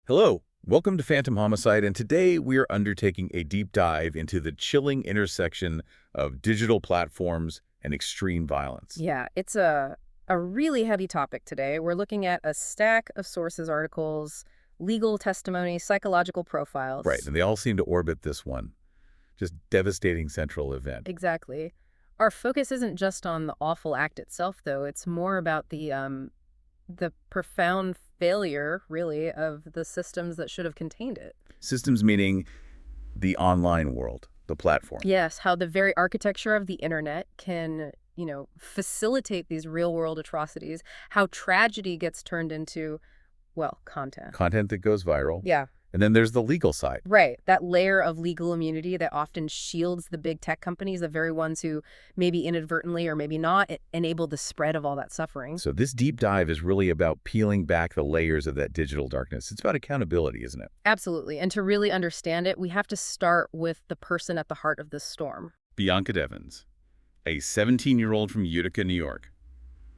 Hello, welcome to Phantom Homicide, and today we are undertaking a deep dive into the chilling intersection of digital platforms and extreme violence. Yeah, it's a really heavy topic today. We're looking at a stack of sources, articles, legal testimony, psychological Right, profiles. and they all seem to orbit this one, just devastating central event. Exactly. Our focus isn't just on the awful act itself, though. It's more about the profound failure, really, of the systems that should have contained it. Systems meaning the online world, the platform. Yes, how the very architecture of the internet can, facilitate these real-world atrocities, how tragedy gets turned into, well, content. Content that goes viral. Yeah. And then there's the legal side. Right. That layer of legal immunity that often shields the big tech companies, the very ones who maybe inadvertently or maybe not enable the spread of all that suffering. So this deep dive is really about peeling back the layers of that digital darkness. It's about accountability, isn't it? Absolutely. And to really understand it, we have to start with the person at the heart of this storm. Bianca Devins, a 17-year-old from Utica, New York.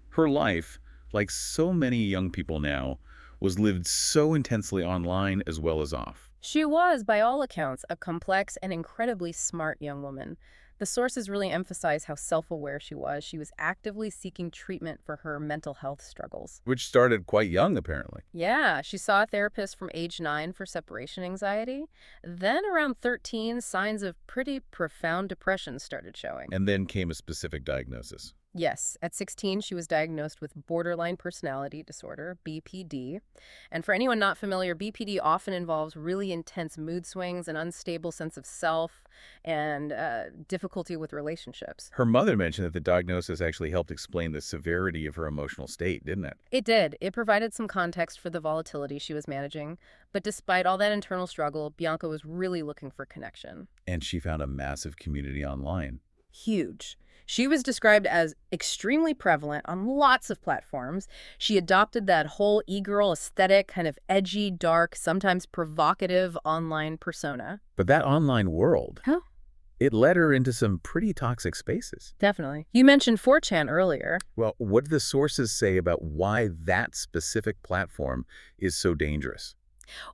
Her life, like so many young people now, was lived so intensely online as well as off. She was, by all accounts, a complex and incredibly smart young woman. The sources really emphasize how self-aware she was. She was actively seeking treatment for her mental health struggles. Which started quite young, apparently. Yeah, she saw a therapist from age 9 for separation anxiety. Then around 13, signs of pretty profound depression started showing. And then came a specific diagnosis. Yes, at 16, she was diagnosed with borderline personality disorder, BPD. And for anyone not familiar, BPD often involves really intense mood swings, an unstable sense of self, and difficulty with relationships. Her mother mentioned that the diagnosis actually helped explain the severity of her emotional state, didn't it? It did. It provided some context for the volatility she was managing. But despite all that internal struggle, Bianca was really looking for connection. And she found a massive community online. Huge. She was described as extremely prevalent on lots of platforms. She adopted that whole e-girl aesthetic, kind of edgy, dark, sometimes provocative online persona. But that online world, Huh? it led her into some pretty toxic spaces. Definitely. You mentioned 4chan earlier. Well, what do the sources say about why that specific platform is so dangerous?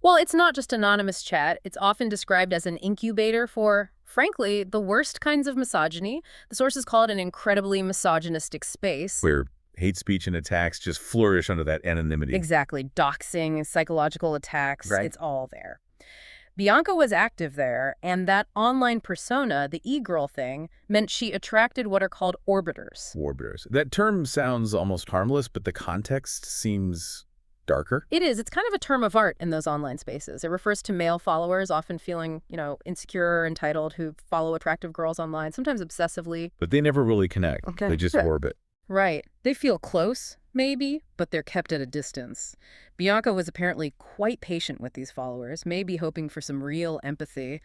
Well, it's not just anonymous chat. It's often described as an incubator for, frankly, the worst kinds of misogyny. The sources call it an incredibly misogynistic space. Where hate speech and attacks just flourish under that anonymity. Exactly. Doxing, psychological attacks, Right. it's all there. Bianca was active there, and that online persona, the e-girl thing, meant she attracted what are called orbiters. Warbears. That term sounds almost harmless, but the context seems darker. It is. It's kind of a term of art in those online spaces. It refers to male followers often feeling, insecure or entitled who follow attractive girls online, sometimes obsessively. But they never really connect. Okay. They just orbit. Right. They feel close, maybe, but they're kept at a distance. Bianca was apparently quite patient with these followers, maybe hoping for some real empathy,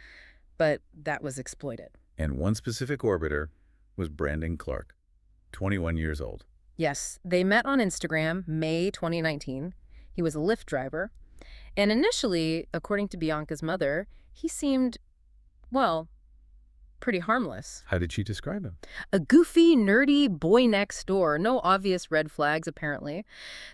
but that was exploited. And one specific orbiter was Brandon Clark, 21 years old. Yes, they met on Instagram, May 2019. He was a Lyft driver. And initially, according to Bianca's mother, he seemed, well, pretty harmless. How did she describe him? A goofy, nerdy boy next door. No obvious red flags, apparently.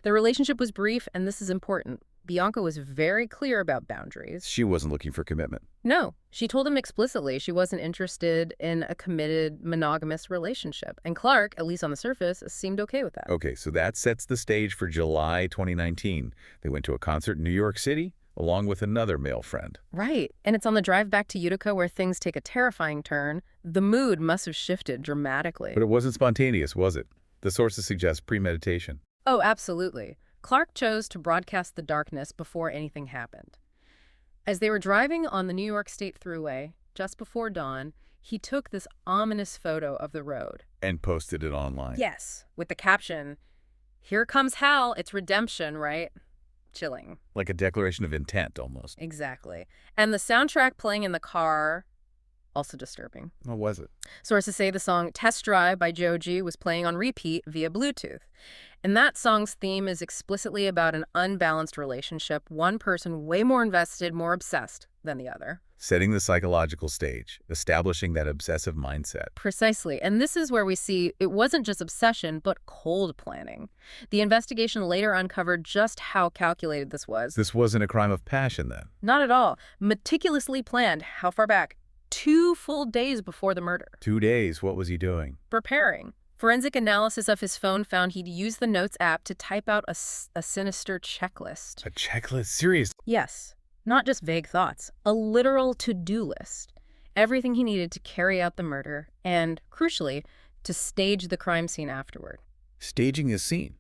The relationship was brief, and this is important. Bianca was very clear about boundaries. She wasn't looking for commitment. No, she told him explicitly she wasn't interested in a committed, monogamous relationship. And Clark, at least on the surface, seemed okay with that. Okay, so that sets the stage for July 2019. They went to a concert in New York City, along with another male friend. Right. And it's on the drive back to Utica where things take a terrifying turn. The mood must have shifted dramatically. But it wasn't spontaneous, was it? The sources suggest premeditation. Oh, absolutely. Clark chose to broadcast the darkness before anything happened. As they were driving on the New York State Thruway, just before dawn, he took this ominous photo of the road. And posted it online. Yes, with the caption, "Here comes hell, it's redemption," right? Chilling. Like a declaration of intent, almost. Exactly. And the soundtrack playing in the car, also disturbing. What was it? Sources say the song Test Drive by Joji was playing on repeat via Bluetooth. And that song's theme is explicitly about an unbalanced relationship, one person way more invested, more obsessed than the other. Setting the psychological stage, establishing that obsessive mindset. Precisely. And this is where we see it wasn't just obsession, but cold planning. The investigation later uncovered just how calculated this was. This wasn't a crime of passion then. Not at all. Meticulously planned. How far back? 2 full days before the murder. 2 days, what was he doing? Preparing. Forensic analysis of his phone found he'd used the Notes app to type out a sinister checklist. A checklist? Seriously? Yes. Not just vague thoughts, a literal to-do list. Everything he needed to carry out the murder and, crucially, to stage the crime scene afterward. Staging a scene.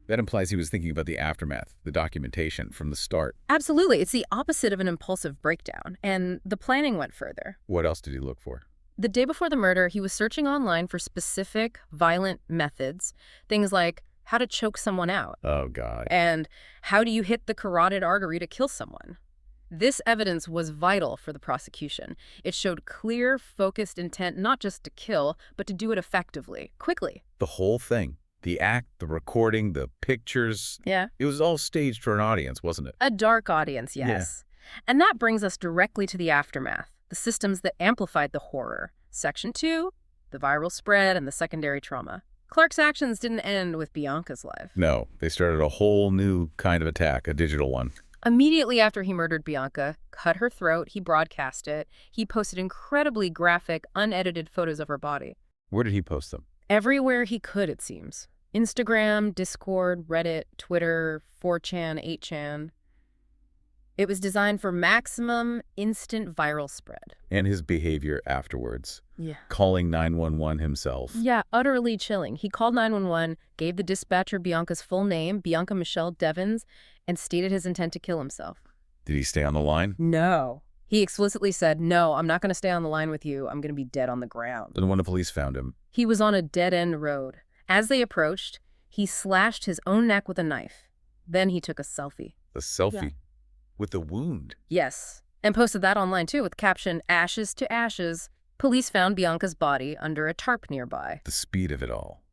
That implies he was thinking about the aftermath, the documentation from the start. Absolutely. It's the opposite of an impulsive breakdown, and the planning went further. What else did he look for? The day before the murder, he was searching online for specific violent methods, things like how to choke someone out. Oh, God. And how do you hit the carotid artery to kill someone? This evidence was vital for the prosecution. It showed clear, focused intent not just to kill, but to do it effectively, quickly. The whole thing. The act, the recording, the pictures. Yeah. It was all staged for an audience, wasn't it? A dark audience, yes. Yeah. And that brings us directly to the aftermath, the systems that amplified the horror. Section 2, the viral spread and the secondary trauma. Clark's actions didn't end with Bianca's life. No, they started a whole new kind of attack, a digital one. Immediately after he murdered Bianca, cut her throat, he broadcast it. He posted incredibly graphic, unedited photos of her body. Where did he post them? Everywhere he could, it seems. Instagram, Discord, Reddit, Twitter, 4chan, 8chan. It was designed for maximum instant viral spread. And his behavior afterwards. Yeah. Calling 911 himself. Yeah, utterly chilling. He called 911, gave the dispatcher Bianca's full name, Bianca Michelle Devins, and stated his intent to kill himself. Did he stay on the line? No. He explicitly said, "No, I'm not going to stay on the line with you. I'm going to be dead on the ground." And when the police found him? He was on a dead-end road. As they approached, he slashed his own neck with a knife. Then he took a selfie. A selfie? Yeah. With the wound? Yes. And posted that online, too, with caption, "Ashes to ashes." Police found Bianca's body under a tarp nearby. The speed of it all.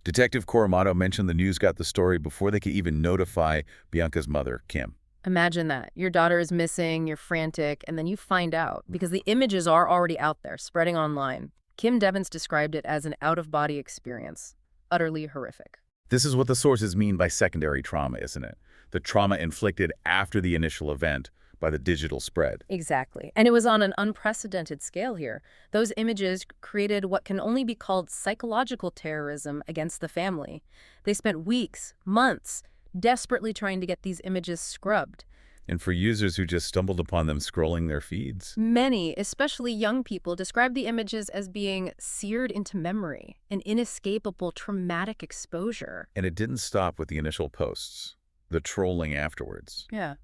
Detective Coramato mentioned the news got the story before they could even notify Bianca's mother, Kim. Imagine that. Your daughter is missing, you're frantic, and then you find out because the images are already out there, spreading online. Kim Devins described it as an out-of-body experience. Utterly horrific. This is what the sources mean by secondary trauma, isn't it? The trauma inflicted after the initial event by the digital spread. Exactly. And it was on an unprecedented scale here. Those images created what can only be called psychological terrorism against the family. They spent weeks, months, desperately trying to get these images scrubbed. And for users who just stumbled upon them scrolling their feeds. Many, especially young people, describe the images as being seared into memory, an inescapable traumatic exposure. And it didn't stop with the initial posts, the trolling afterwards. Yeah.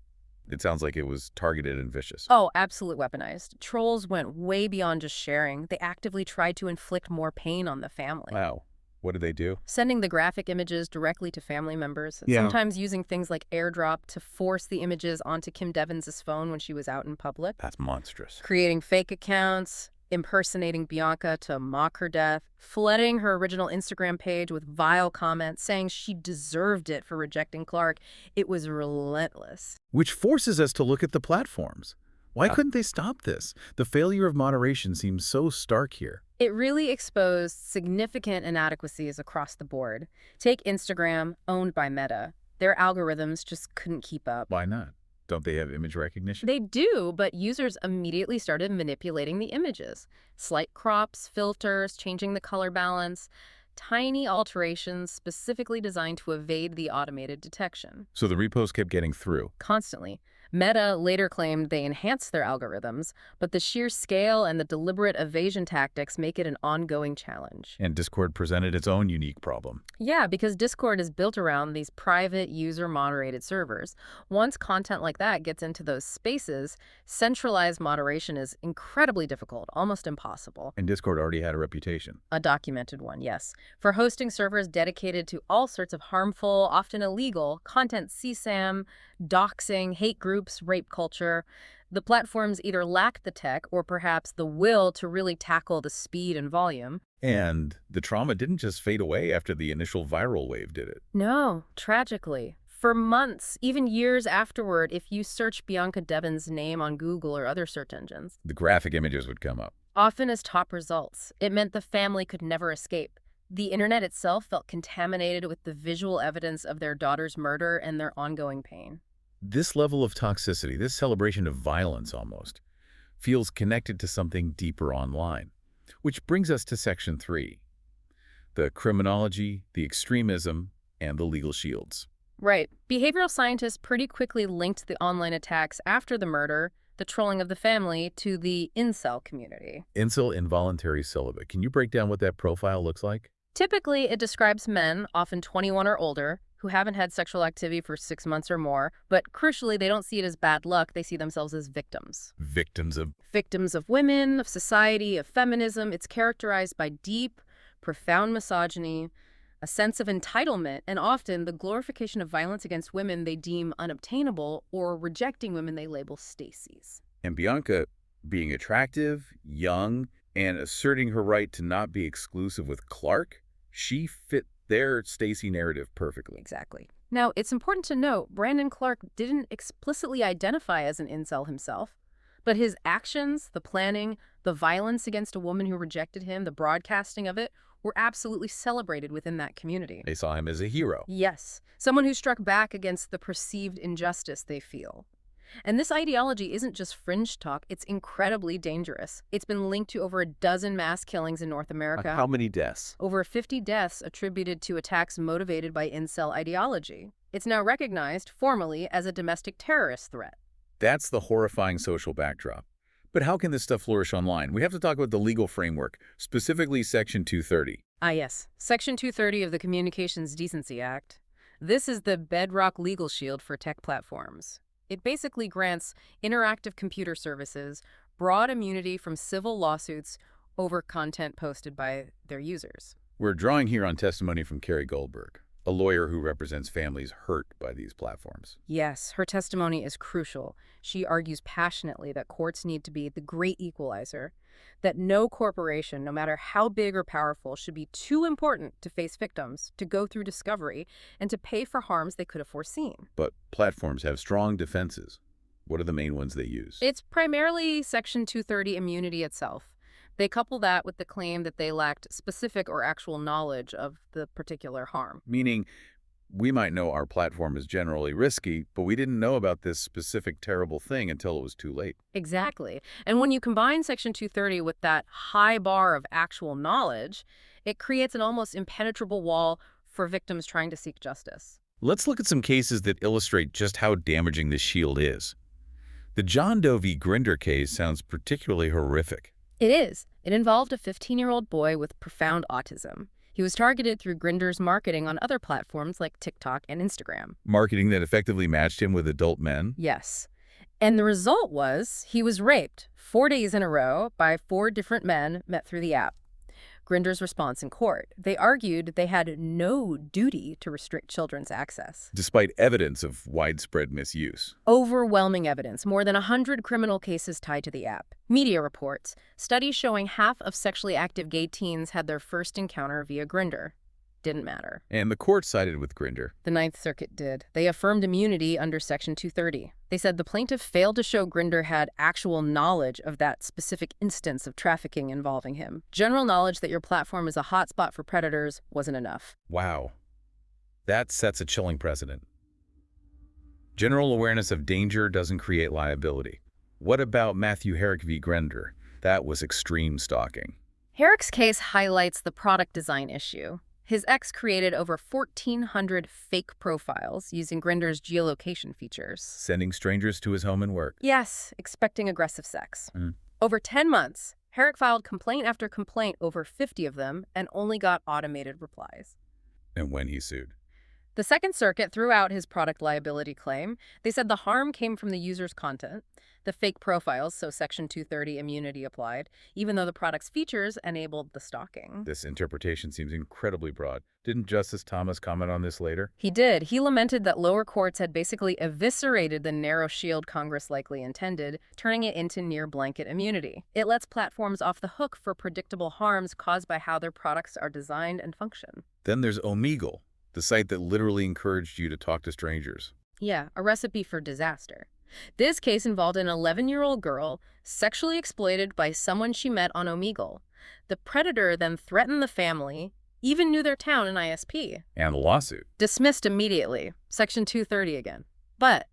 It sounds like it was targeted and vicious. Oh, absolutely weaponized. Trolls went way beyond just sharing. They actively tried to inflict more pain on the family. Wow. What did they do? Sending the graphic images directly to family members, sometimes using things like AirDrop to force the images onto Kim Devins' phone when she was out in public. That's monstrous. Creating fake accounts, impersonating Bianca to mock her death, flooding her original Instagram page with vile comments saying she deserved it for rejecting Clark. It was relentless. Which forces us to look at the platforms. Why couldn't they stop this? The failure of moderation seems so stark here. It really exposed significant inadequacies across the board. Take Instagram, owned by Meta. Their algorithms just couldn't keep up. Why not? Don't they have image recognition? They do, but users immediately started manipulating the images. Slight crops, filters, changing the color balance. Tiny alterations specifically designed to evade the automated detection. So the reposts kept getting through. Constantly. Meta later claimed they enhanced their algorithms, but the sheer scale and the deliberate evasion tactics make it an ongoing challenge. And Discord presented its own unique problem. Yeah, because Discord is built around these private, user-moderated servers. Once content like that gets into those spaces, centralized moderation is incredibly difficult, almost impossible. And Discord already had a reputation. A documented one, yes. For hosting servers dedicated to all sorts of harmful, often illegal, content CSAM, doxing, hate groups, rape culture. The platforms either lacked the tech or perhaps the will to really tackle the speed and volume. And the trauma didn't just fade away after the initial viral wave, did it? No, tragically. For months, even years afterward, if you search Bianca Devins' name on Google or other search engines, The graphic images would come up. often as top results, it meant the family could never escape. The internet itself felt contaminated with the visual evidence of their daughter's murder and their ongoing pain. This level of toxicity, this celebration of violence almost, feels connected to something deeper online. Which brings us to Section 3, the criminology, the extremism, and the legal shields. Right. Behavioral scientists pretty quickly linked the online attacks after the murder, the trolling of the family, to the incel community. Incel, involuntary celibate. Can you break down what that profile looks like? Typically, it describes men, often 21 or older, who haven't had sexual activity for 6 months or more, but crucially, they don't see it as bad luck, they see themselves as victims. Victims of... Victims of women, of society, of feminism. It's characterized by deep, profound misogyny, a sense of entitlement, and often the glorification of violence against women they deem unobtainable or rejecting women they label Stacy's. And Bianca, being attractive, young, and asserting her right to not be exclusive with Clark, she fit their Stacy narrative perfectly. Exactly. Now, it's important to note, Brandon Clark didn't explicitly identify as an incel himself, but his actions, the planning, the violence against a woman who rejected him, the broadcasting of it, were absolutely celebrated within that community. They saw him as a hero. Yes, someone who struck back against the perceived injustice they feel. And this ideology isn't just fringe talk, it's incredibly dangerous. It's been linked to over a dozen mass killings in North America. How many deaths? Over 50 deaths attributed to attacks motivated by incel ideology. It's now recognized formally as a domestic terrorist threat. That's the horrifying social backdrop. But how can this stuff flourish online? We have to talk about the legal framework, specifically Section 230. Ah, yes. Section 230 of the Communications Decency Act. This is the bedrock legal shield for tech platforms. It basically grants interactive computer services broad immunity from civil lawsuits over content posted by their users. We're drawing here on testimony from Carrie Goldberg, a lawyer who represents families hurt by these platforms. Yes, her testimony is crucial. She argues passionately that courts need to be the great equalizer, that no corporation, no matter how big or powerful, should be too important to face victims, to go through discovery, and to pay for harms they could have foreseen. But platforms have strong defenses. What are the main ones they use? It's primarily Section 230 immunity itself. They couple that with the claim that they lacked specific or actual knowledge of the particular harm. Meaning, we might know our platform is generally risky, but we didn't know about this specific terrible thing until it was too late. Exactly. And when you combine Section 230 with that high bar of actual knowledge, it creates an almost impenetrable wall for victims trying to seek justice. Let's look at some cases that illustrate just how damaging this shield is. The John Doe v. Grinder case sounds particularly horrific. It is. It involved a 15-year-old boy with profound autism. He was targeted through Grinder's marketing on other platforms like TikTok and Instagram. Marketing that effectively matched him with adult men? Yes. And the result was he was raped 4 days in a row by 4 different men met through the app. Grinder's response in court: they argued they had no duty to restrict children's access. Despite evidence of widespread misuse. Overwhelming evidence, more than 100 criminal cases tied to the app. Media reports, studies showing half of sexually active gay teens had their first encounter via Grindr. Didn't matter. And the court sided with Grinder. The Ninth Circuit did. They affirmed immunity under Section 230. They said the plaintiff failed to show Grinder had actual knowledge of that specific instance of trafficking involving him. General knowledge that your platform is a hotspot for predators wasn't enough. Wow. That sets a chilling precedent. General awareness of danger doesn't create liability. What about Matthew Herrick v. Grinder? That was extreme stalking. Herrick's case highlights the product design issue. His ex created over 1,400 fake profiles using Grinder's geolocation features. Sending strangers to his home and work. Yes, expecting aggressive sex. Over 10 months, Herrick filed complaint after complaint, over 50 of them, and only got automated replies. And when he sued. The Second Circuit threw out his product liability claim. They said the harm came from the user's content, the fake profiles, so Section 230 immunity applied, even though the product's features enabled the stalking. This interpretation seems incredibly broad. Didn't Justice Thomas comment on this later? He did. He lamented that lower courts had basically eviscerated the narrow shield Congress likely intended, turning it into near-blanket immunity. It lets platforms off the hook for predictable harms caused by how their products are designed and function. Then there's Omegle, the site that literally encouraged you to talk to strangers. Yeah, a recipe for disaster. This case involved an 11-year-old girl sexually exploited by someone she met on Omegle. The predator then threatened the family, even knew their town and ISP. And the lawsuit. Dismissed immediately. Section 230 again. But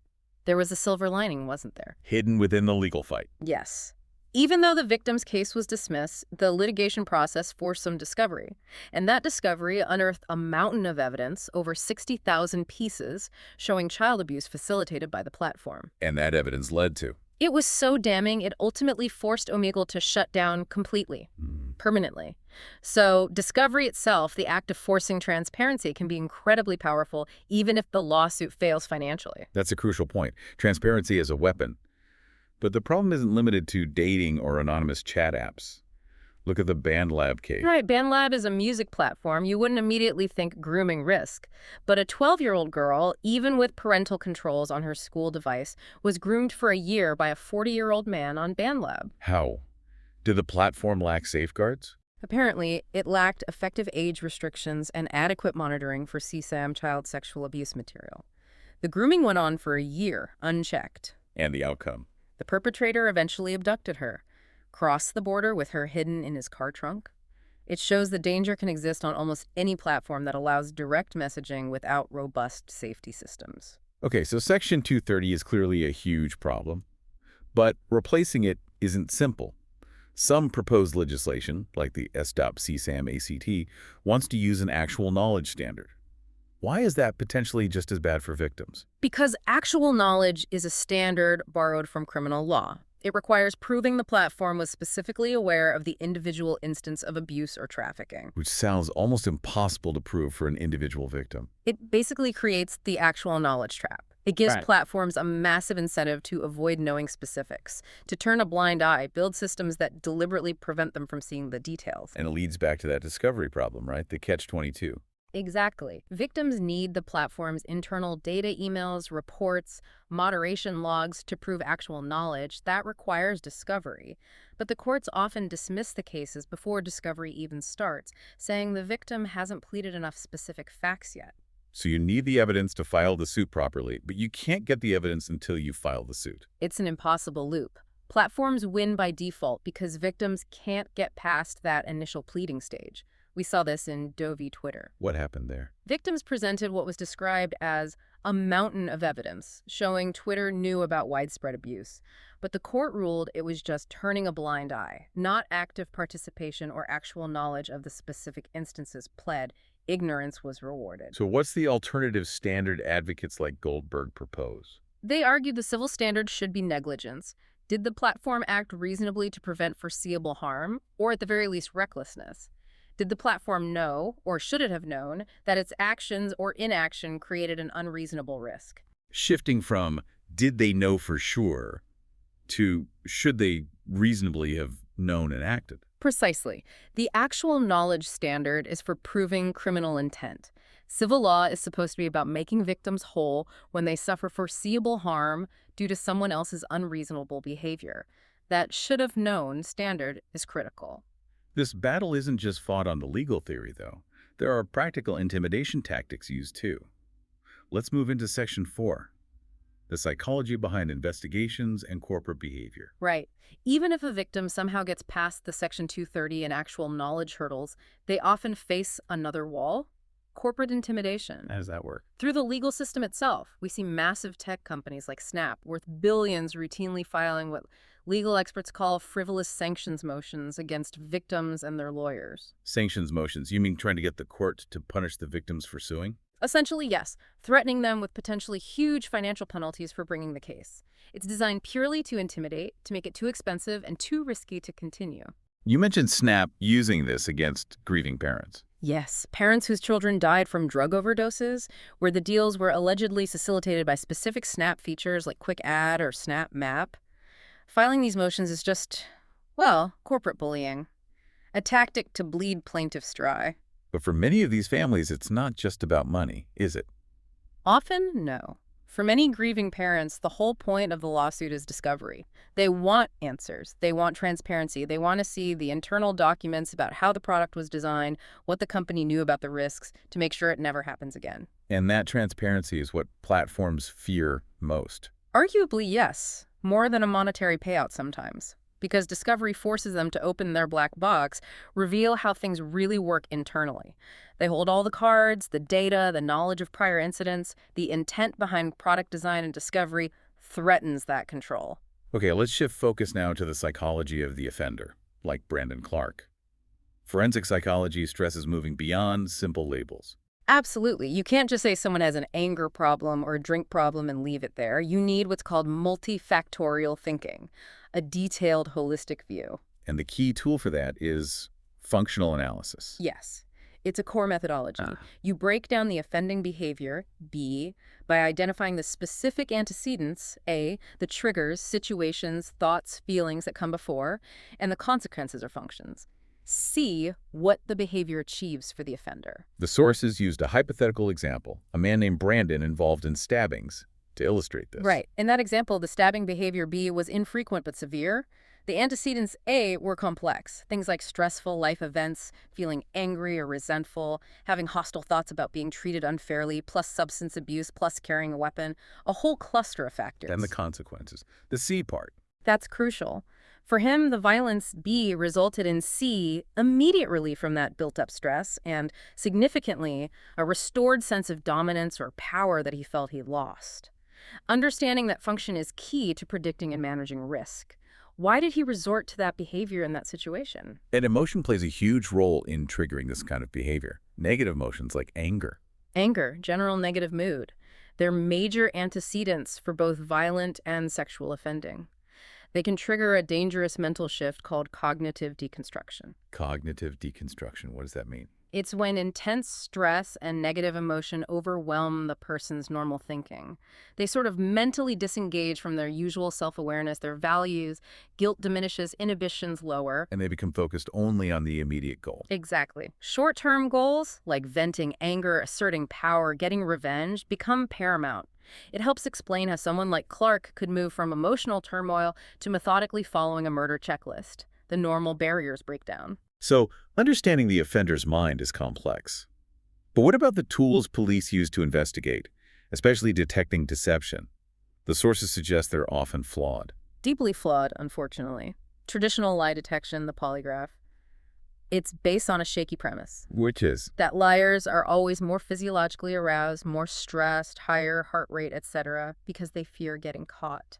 there was a silver lining, wasn't there? Hidden within the legal fight. Yes. Even though the victim's case was dismissed, the litigation process forced some discovery. And that discovery unearthed a mountain of evidence, over 60,000 pieces, showing child abuse facilitated by the platform. And that evidence led to. It was so damning, it ultimately forced Omegle to shut down completely, permanently. So discovery itself, the act of forcing transparency, can be incredibly powerful, even if the lawsuit fails financially. That's a crucial point. Transparency as a weapon. But the problem isn't limited to dating or anonymous chat apps. Look at the BandLab case. Right, BandLab is a music platform. You wouldn't immediately think grooming risk. But a 12-year-old girl, even with parental controls on her school device, was groomed for a year by a 40-year-old man on BandLab. How? Did the platform lack safeguards? Apparently, it lacked effective age restrictions and adequate monitoring for CSAM child sexual abuse material. The grooming went on for a year, unchecked. And the outcome? The perpetrator eventually abducted her, crossed the border with her hidden in his car trunk. It shows the danger can exist on almost any platform that allows direct messaging without robust safety systems. Okay, so Section 230 is clearly a huge problem, but replacing it isn't simple. Some proposed legislation, like the SDOP CSAM ACT, wants to use an actual knowledge standard. Why is that potentially just as bad for victims? Because actual knowledge is a standard borrowed from criminal law. It requires proving the platform was specifically aware of the individual instance of abuse or trafficking. Which sounds almost impossible to prove for an individual victim. It basically creates the actual knowledge trap. It gives platforms a massive incentive to avoid knowing specifics, to turn a blind eye, build systems that deliberately prevent them from seeing the details. And it leads back to that discovery problem, right? The catch-22. Exactly. Victims need the platform's internal data emails, reports, moderation logs to prove actual knowledge. That requires discovery. But the courts often dismiss the cases before discovery even starts, saying the victim hasn't pleaded enough specific facts yet. So you need the evidence to file the suit properly, but you can't get the evidence until you file the suit. It's an impossible loop. Platforms win by default because victims can't get past that initial pleading stage. We saw this in Doe v. Twitter. What happened there? Victims presented what was described as a mountain of evidence, showing Twitter knew about widespread abuse. But the court ruled it was just turning a blind eye, not active participation or actual knowledge of the specific instances pled. Ignorance was rewarded. So what's the alternative standard advocates like Goldberg propose? They argued the civil standard should be negligence. Did the platform act reasonably to prevent foreseeable harm, or at the very least recklessness? Did the platform know, or should it have known, that its actions or inaction created an unreasonable risk? Shifting from did they know for sure to should they reasonably have known and acted? Precisely. The actual knowledge standard is for proving criminal intent. Civil law is supposed to be about making victims whole when they suffer foreseeable harm due to someone else's unreasonable behavior. That should have known standard is critical. This battle isn't just fought on the legal theory, though. There are practical intimidation tactics used, too. Let's move into Section 4, the psychology behind investigations and corporate behavior. Right. Even if a victim somehow gets past the Section 230 and actual knowledge hurdles, they often face another wall: corporate intimidation. How does that work? Through the legal system itself. We see massive tech companies like Snap, worth billions, routinely filing what legal experts call frivolous sanctions motions against victims and their lawyers. Sanctions motions. You mean trying to get the court to punish the victims for suing? Essentially, yes, threatening them with potentially huge financial penalties for bringing the case. It's designed purely to intimidate, to make it too expensive and too risky to continue. You mentioned Snap using this against grieving parents. Yes, parents whose children died from drug overdoses, where the deals were allegedly facilitated by specific Snap features like Quick Add or Snap Map. Filing these motions is just, well, corporate bullying. A tactic to bleed plaintiffs dry. But for many of these families, it's not just about money, is it? Often, no. For many grieving parents, the whole point of the lawsuit is discovery. They want answers. They want transparency. They want to see the internal documents about how the product was designed, what the company knew about the risks, to make sure it never happens again. And that transparency is what platforms fear most. Arguably, yes, more than a monetary payout sometimes. Because discovery forces them to open their black box, reveal how things really work internally. They hold all the cards, the data, the knowledge of prior incidents. The intent behind product design and discovery threatens that control. Okay, let's shift focus now to the psychology of the offender, like Brandon Clark. Forensic psychology stresses moving beyond simple labels. Absolutely. You can't just say someone has an anger problem or a drink problem and leave it there. You need what's called multifactorial thinking, a detailed, holistic view. And the key tool for that is functional analysis. Yes. It's a core methodology. Ah. You break down the offending behavior, B, by identifying the specific antecedents, A, the triggers, situations, thoughts, feelings that come before, and the consequences or functions. C, what the behavior achieves for the offender. The sources used a hypothetical example, a man named Brandon involved in stabbings, to illustrate this. Right. In that example, the stabbing behavior B was infrequent but severe. The antecedents A were complex. Things like stressful life events, feeling angry or resentful, having hostile thoughts about being treated unfairly, plus substance abuse, plus carrying a weapon, a whole cluster of factors. And the consequences. The C part. That's crucial. For him, the violence B resulted in C, immediate relief from that built-up stress, and, significantly, a restored sense of dominance or power that he felt he lost. Understanding that function is key to predicting and managing risk. Why did he resort to that behavior in that situation? And emotion plays a huge role in triggering this kind of behavior. Negative emotions like anger. Anger, general negative mood. They're major antecedents for both violent and sexual offending. They can trigger a dangerous mental shift called cognitive deconstruction. Cognitive deconstruction. What does that mean? It's when intense stress and negative emotion overwhelm the person's normal thinking. They sort of mentally disengage from their usual self-awareness, their values, guilt diminishes, inhibitions lower. And they become focused only on the immediate goal. Exactly. Short-term goals, like venting anger, asserting power, getting revenge, become paramount. It helps explain how someone like Clark could move from emotional turmoil to methodically following a murder checklist. The normal barriers break down. So, understanding the offender's mind is complex. But what about the tools police use to investigate, especially detecting deception? The sources suggest they're often flawed. Deeply flawed, unfortunately. Traditional lie detection, the polygraph, it's based on a shaky premise. Which is? That liars are always more physiologically aroused, more stressed, higher heart rate, etc., because they fear getting caught.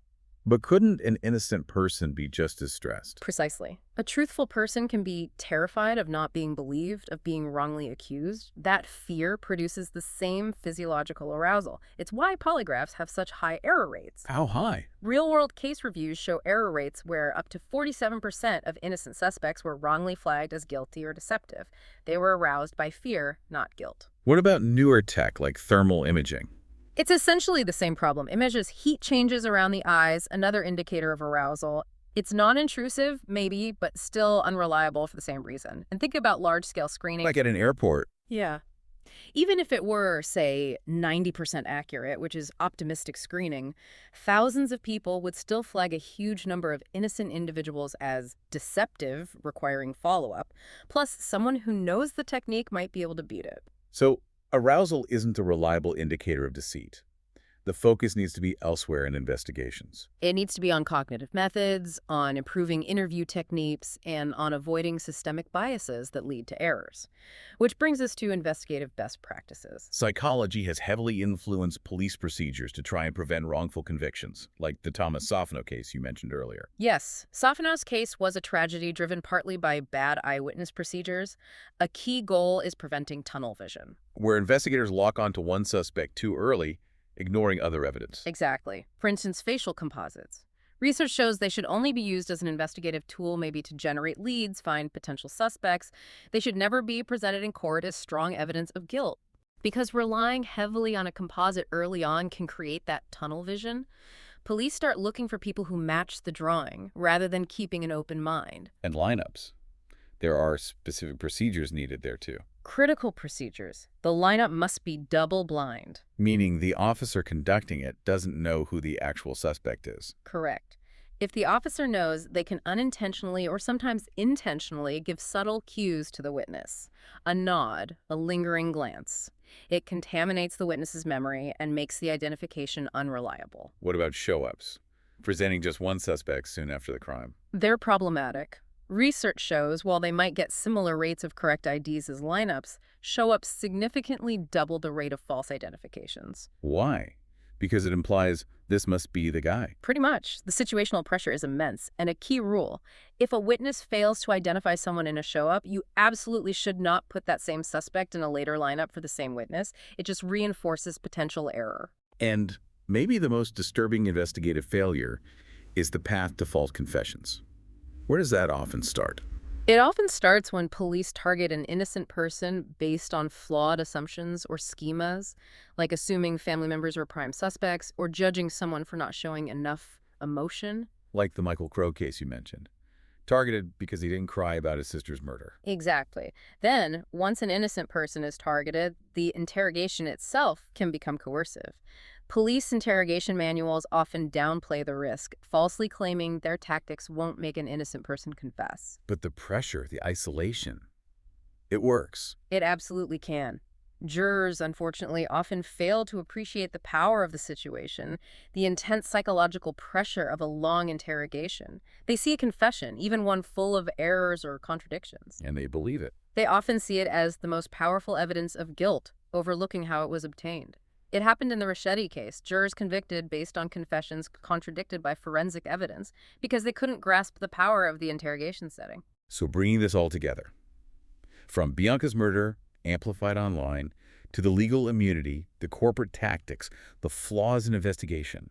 But couldn't an innocent person be just as stressed? Precisely. A truthful person can be terrified of not being believed, of being wrongly accused. That fear produces the same physiological arousal. It's why polygraphs have such high error rates. How high? Real-world case reviews show error rates where up to 47% of innocent suspects were wrongly flagged as guilty or deceptive. They were aroused by fear, not guilt. What about newer tech like thermal imaging? It's essentially the same problem. It measures heat changes around the eyes, another indicator of arousal. It's non-intrusive, maybe, but still unreliable for the same reason. And think about large-scale screening. Like at an airport. Yeah. Even if it were, say, 90% accurate, which is optimistic screening, thousands of people would still flag a huge number of innocent individuals as deceptive, requiring follow-up. Plus, someone who knows the technique might be able to beat it. So, arousal isn't a reliable indicator of deceit. The focus needs to be elsewhere in investigations. It needs to be on cognitive methods, on improving interview techniques, and on avoiding systemic biases that lead to errors. Which brings us to investigative best practices. Psychology has heavily influenced police procedures to try and prevent wrongful convictions, like the Thomas Safano case you mentioned earlier. Yes, Safano's case was a tragedy driven partly by bad eyewitness procedures. A key goal is preventing tunnel vision. Where investigators lock onto one suspect too early, ignoring other evidence. Exactly. For instance, facial composites. Research shows they should only be used as an investigative tool, maybe to generate leads, find potential suspects. They should never be presented in court as strong evidence of guilt. Because relying heavily on a composite early on can create that tunnel vision, police start looking for people who match the drawing, rather than keeping an open mind. And lineups. There are specific procedures needed there, too. Critical procedures. The lineup must be double blind. Meaning the officer conducting it doesn't know who the actual suspect is. Correct. If the officer knows, they can unintentionally or sometimes intentionally give subtle cues to the witness. A nod, a lingering glance. It contaminates the witness's memory and makes the identification unreliable. What about show-ups? Presenting just one suspect soon after the crime. They're problematic. Research shows while they might get similar rates of correct IDs as lineups, show-ups significantly double the rate of false identifications. Why? Because it implies this must be the guy. Pretty much. The situational pressure is immense, and a key rule: if a witness fails to identify someone in a show-up, you absolutely should not put that same suspect in a later lineup for the same witness. It just reinforces potential error. And maybe the most disturbing investigative failure is the path to false confessions. Where does that often start? It often starts when police target an innocent person based on flawed assumptions or schemas, like assuming family members are prime suspects or judging someone for not showing enough emotion. Like the Michael Crow case you mentioned. Targeted because he didn't cry about his sister's murder. Exactly. Then, once an innocent person is targeted, the interrogation itself can become coercive. Police interrogation manuals often downplay the risk, falsely claiming their tactics won't make an innocent person confess. But the pressure, the isolation, it works. It absolutely can. Jurors, unfortunately, often fail to appreciate the power of the situation, the intense psychological pressure of a long interrogation. They see a confession, even one full of errors or contradictions. And they believe it. They often see it as the most powerful evidence of guilt, overlooking how it was obtained. It happened in the Ricchetti case. Jurors convicted based on confessions contradicted by forensic evidence because they couldn't grasp the power of the interrogation setting. So bringing this all together, from Bianca's murder, amplified online, to the legal immunity, the corporate tactics, the flaws in investigation,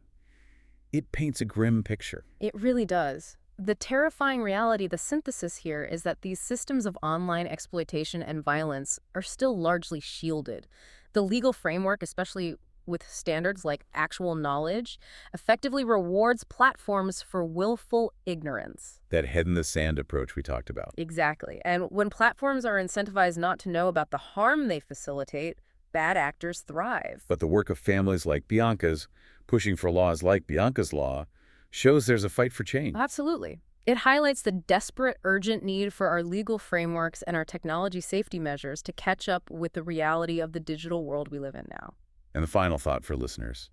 it paints a grim picture. It really does. The terrifying reality, the synthesis here, is that these systems of online exploitation and violence are still largely shielded. The legal framework, especially with standards like actual knowledge, effectively rewards platforms for willful ignorance. That head-in-the-sand approach we talked about. Exactly. And when platforms are incentivized not to know about the harm they facilitate, bad actors thrive. But the work of families like Bianca's, pushing for laws like Bianca's Law, shows there's a fight for change. Absolutely. It highlights the desperate, urgent need for our legal frameworks and our technology safety measures to catch up with the reality of the digital world we live in now. And the final thought for listeners,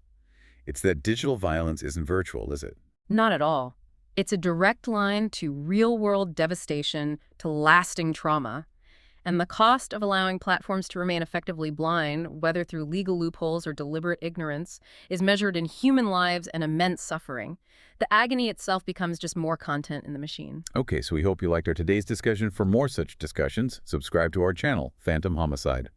it's that digital violence isn't virtual, is it? Not at all. It's a direct line to real-world devastation, to lasting trauma. And the cost of allowing platforms to remain effectively blind, whether through legal loopholes or deliberate ignorance, is measured in human lives and immense suffering. The agony itself becomes just more content in the machine. Okay, so we hope you liked our today's discussion. For more such discussions, subscribe to our channel, Phantom Homicide.